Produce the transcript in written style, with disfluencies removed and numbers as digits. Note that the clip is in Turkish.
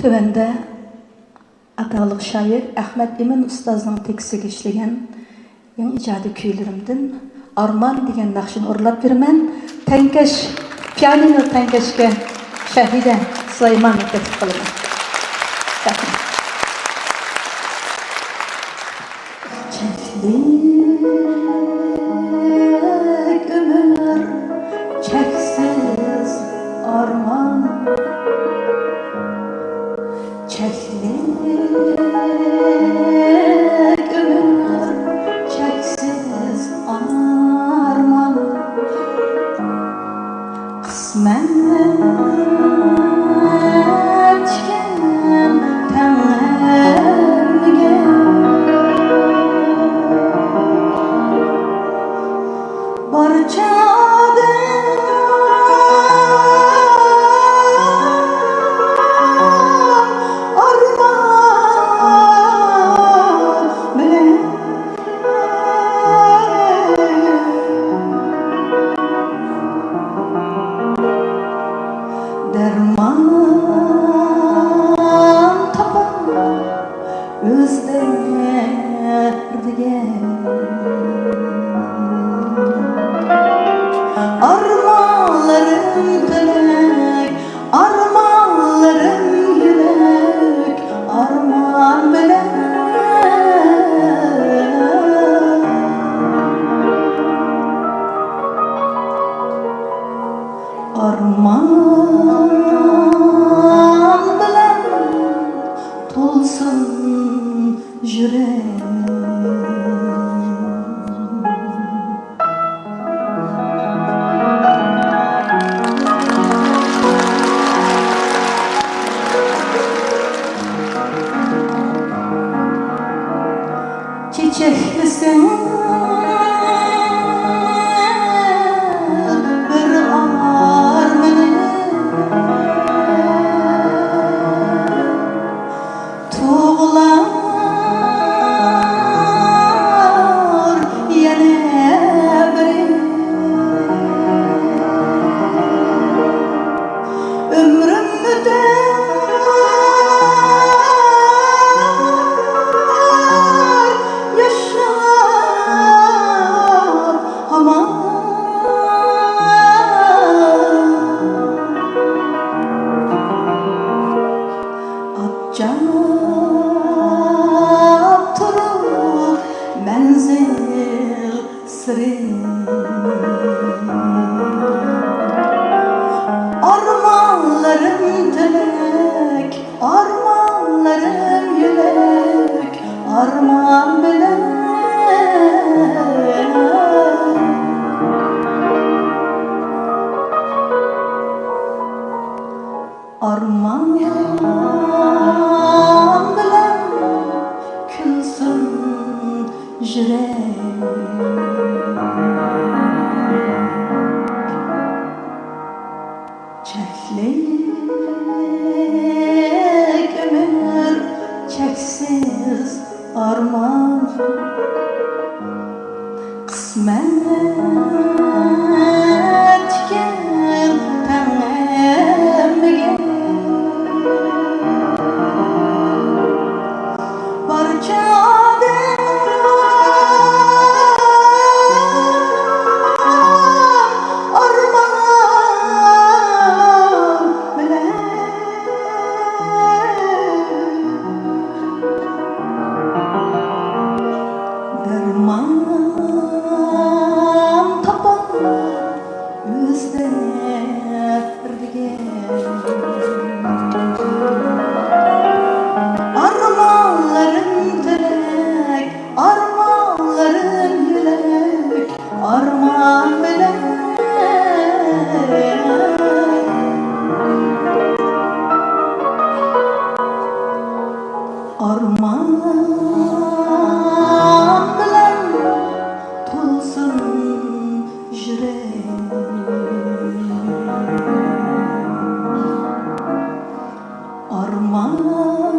Tövende atağlıq şair Ahmet Emin Ustaz'ın tekstigi işlegen eng ijadi kuylarimdan Arman degan naqshini o'rlab beraman. Tankash, pianino tankashga Shahida Sulaymonova taklif qilaman. Çeklik ömür, çeksiz arman. Çeklik ömür, çeksiz arman. Kısmet çeken Tanrı'ya barca derman tapan özlerdiye armağanlarım dilek, armağanlarım yürek, armağan bilen armağan bilen tolsun yürek. Çiçeklisin bir armağanı tuğlar yine bir ömrümde Cevap turup menzil sırrı armağanlarım dilek, armağanlarım yürek, armağan bilen armağan bilen külsün yürek. Çeklik ömür, çeksiz armağan. Kısmet çeken Tanrı'ya barca armağan bilen derman tapan özlerdiye armağanlarım dilek, armağanlarım yürek, armağan bilen armağan bilen tolsun yürek. Armağan